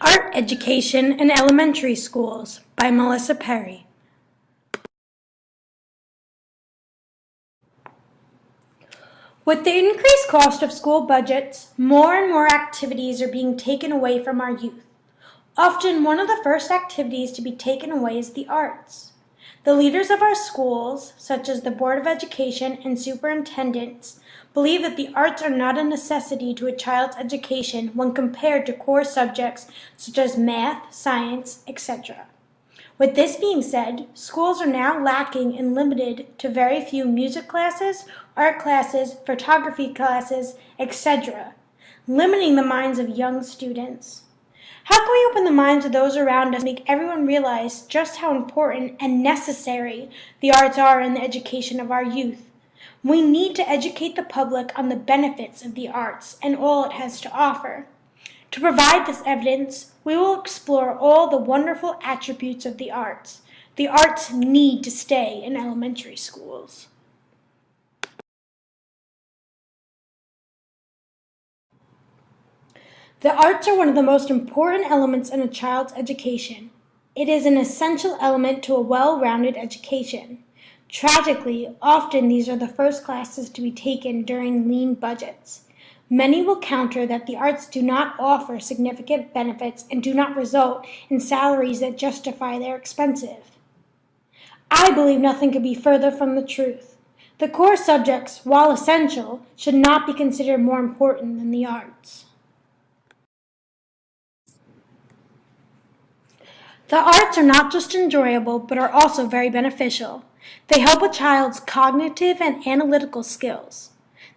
Art Education in Elementary Schools by Melissa Perry. With the increased cost of school budgets, more and more activities are being taken away from our youth. Often, one of the first activities to be taken away is the arts. The leaders of our schools, such as the Board of Education and superintendents, believe that the arts are not a necessity to a child's education when compared to core subjects such as math, science, etc. With this being said, schools are now lacking and limited to very few music classes, art classes, photography classes, etc., limiting the minds of young students. How can we open the minds of those around us and make everyone realize just how important and necessary the arts are in the education of our youth? We need to educate the public on the benefits of the arts and all it has to offer. To provide this evidence, we will explore all the wonderful attributes of the arts. The arts need to stay in elementary schools. The arts are one of the most important elements in a child's education. It is an essential element to a well-rounded education. Tragically, often these are the first classes to be taken during lean budgets. Many will counter that the arts do not offer significant benefits and do not result in salaries that justify their expenses. I believe nothing could be further from the truth. The core subjects, while essential, should not be considered more important than the arts. The arts are not just enjoyable, but are also very beneficial. They help a child's cognitive and analytical skills.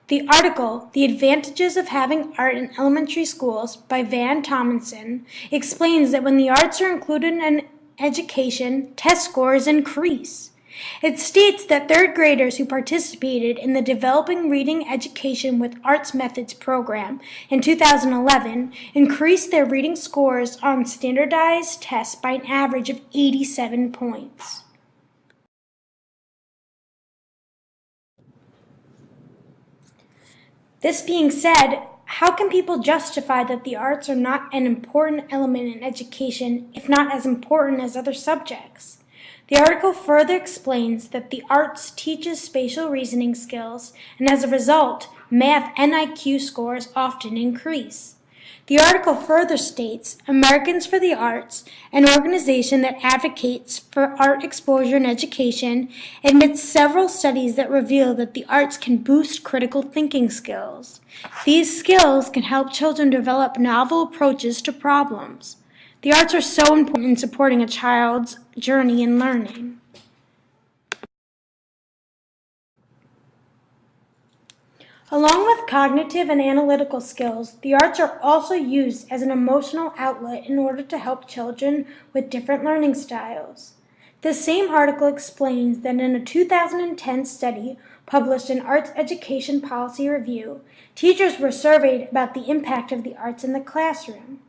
The article, The Advantages of Having Art in Elementary Schools by Van Tomlinson, explains that when the arts are included in education, test scores increase. It states that third graders who participated in the Developing Reading Education with Arts Methods program in 2011 increased their reading scores on standardized tests by an average of 87 points. This being said, how can people justify that the arts are not an important element in education, if not as important as other subjects? The article further explains that the arts teaches spatial reasoning skills, and as a result, math and IQ scores often increase. The article further states, Americans for the Arts, an organization that advocates for art exposure in education, admits several studies that reveal that the arts can boost critical thinking skills. These skills can help children develop novel approaches to problems. The arts are so important in supporting a child's journey in learning. Along with cognitive and analytical skills, the arts are also used as an emotional outlet in order to help children with different learning styles. This same article explains that in a 2010 study published in Arts Education Policy Review, teachers were surveyed about the impact of the arts in the classroom.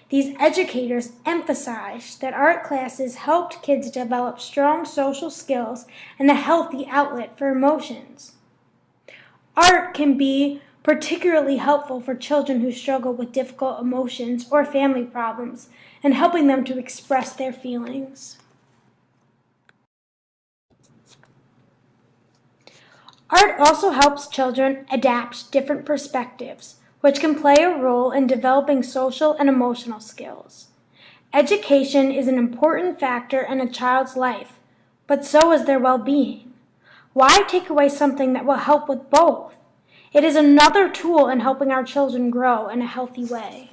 These educators emphasized that art classes helped kids develop strong social skills and a healthy outlet for emotions. Art can be particularly helpful for children who struggle with difficult emotions or family problems and helping them to express their feelings. Art also helps children adapt different perspectives, which can play a role in developing social and emotional skills. Education is an important factor in a child's life, but so is their well-being. Why take away something that will help with both? It is another tool in helping our children grow in a healthy way.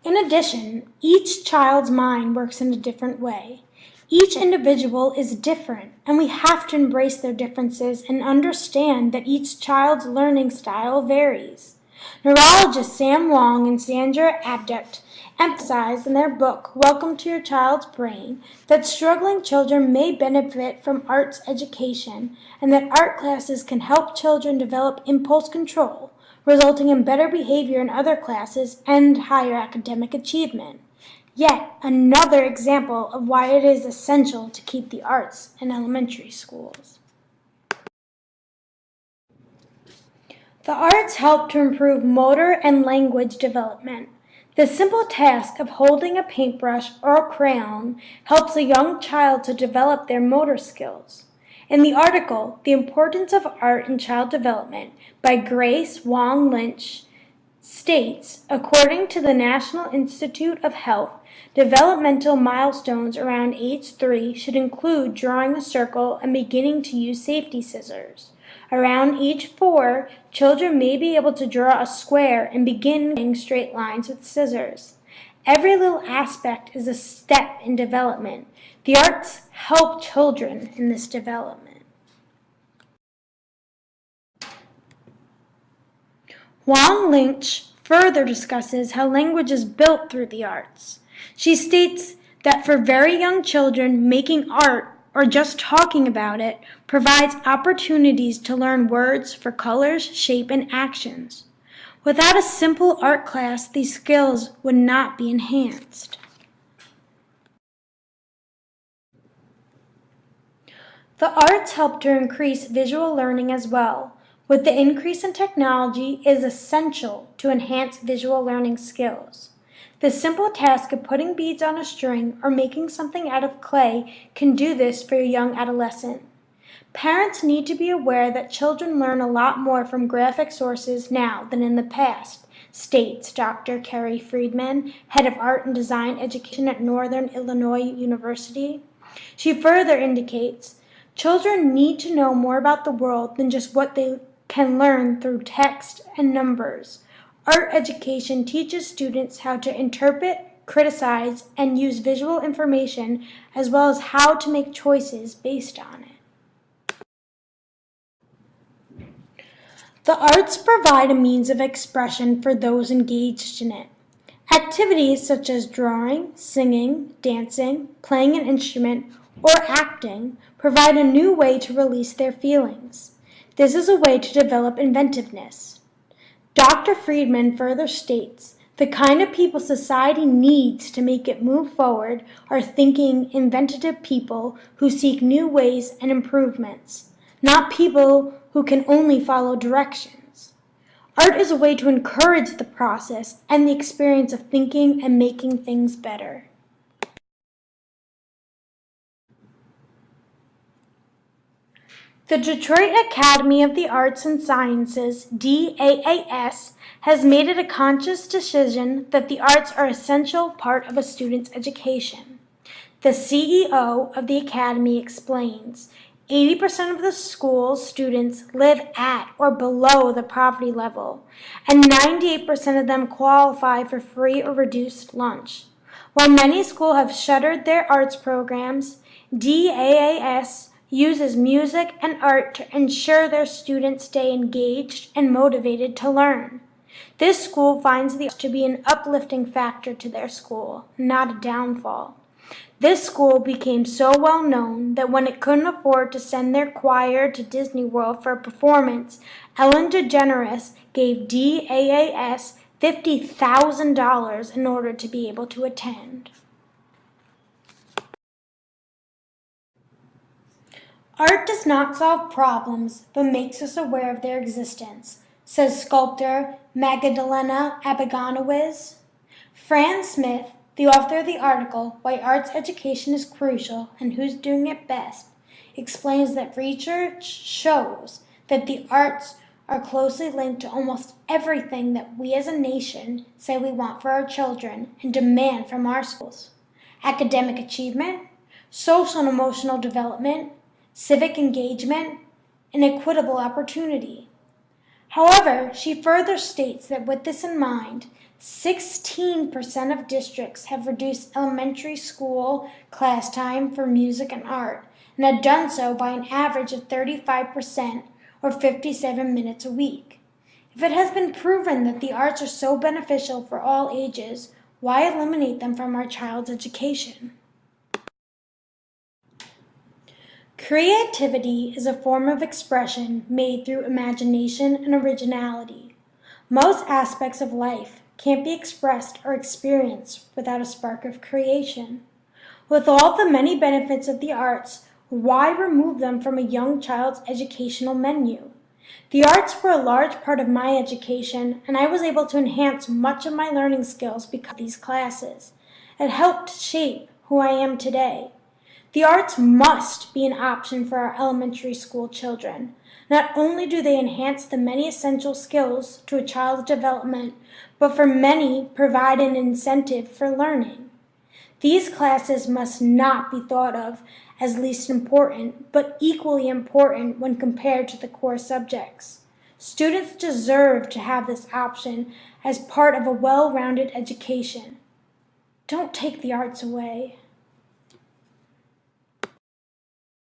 In addition, each child's mind works in a different way. Each individual is different, and we have to embrace their differences and understand that each child's learning style varies. Neurologists Sam Wong and Sandra Abduct emphasize in their book, Welcome to Your Child's Brain, that struggling children may benefit from arts education and that art classes can help children develop impulse control, resulting in better behavior in other classes and higher academic achievement. Yet another example of why it is essential to keep the arts in elementary schools. The arts help to improve motor and language development. The simple task of holding a paintbrush or a crayon helps a young child to develop their motor skills. In the article, The Importance of Art in Child Development by Grace Wong Lynch states, according to the National Institute of Health, developmental milestones around age 3 should include drawing a circle and beginning to use safety scissors. Around age 4, children may be able to draw a square and begin drawing straight lines with scissors. Every little aspect is a step in development. The arts help children in this development. Wong Lynch further discusses how language is built through the arts. She states that for very young children, making art or just talking about it provides opportunities to learn words for colors, shape, and actions. Without a simple art class, these skills would not be enhanced. The arts help to increase visual learning as well. With the increase in technology, it is essential to enhance visual learning skills. The simple task of putting beads on a string or making something out of clay can do this for a young adolescent. Parents need to be aware that children learn a lot more from graphic sources now than in the past, states Dr. Carrie Friedman, head of Art and Design Education at Northern Illinois University. She further indicates, children need to know more about the world than just what they can learn through text and numbers. Art education teaches students how to interpret, criticize, and use visual information, as well as how to make choices based on it. The arts provide a means of expression for those engaged in it. Activities such as drawing, singing, dancing, playing an instrument, or acting provide a new way to release their feelings. This is a way to develop inventiveness. Dr. Friedman further states, the kind of people society needs to make it move forward are thinking, inventive people who seek new ways and improvements, not people who can only follow directions. Art is a way to encourage the process and the experience of thinking and making things better. The Detroit Academy of the Arts and Sciences, DAAS, has made it a conscious decision that the arts are an essential part of a student's education. The CEO of the Academy explains, 80% of the school's students live at or below the poverty level, and 98% of them qualify for free or reduced lunch. While many schools have shuttered their arts programs, DAAS uses music and art to ensure their students stay engaged and motivated to learn. This school finds the arts to be an uplifting factor to their school, not a downfall. This school became so well known that when it couldn't afford to send their choir to Disney World for a performance, Ellen DeGeneres gave DAAS $50,000 in order to be able to attend. Art does not solve problems, but makes us aware of their existence, says sculptor Magdalena Abaganowiz. Fran Smith, the author of the article, Why Arts Education is Crucial and Who's Doing It Best, explains that research shows that the arts are closely linked to almost everything that we as a nation say we want for our children and demand from our schools. Academic achievement, social and emotional development, civic engagement, and equitable opportunity. However, she further states that with this in mind, 16% of districts have reduced elementary school class time for music and art, and have done so by an average of 35% or 57 minutes a week. If it has been proven that the arts are so beneficial for all ages, why eliminate them from our child's education? Creativity is a form of expression made through imagination and originality. Most aspects of life can't be expressed or experienced without a spark of creation. With all the many benefits of the arts, why remove them from a young child's educational menu? The arts were a large part of my education, and I was able to enhance much of my learning skills because of these classes. It helped shape who I am today. The arts must be an option for our elementary school children. Not only do they enhance the many essential skills to a child's development, but for many provide an incentive for learning. These classes must not be thought of as least important, but equally important when compared to the core subjects. Students deserve to have this option as part of a well-rounded education. Don't take the arts away.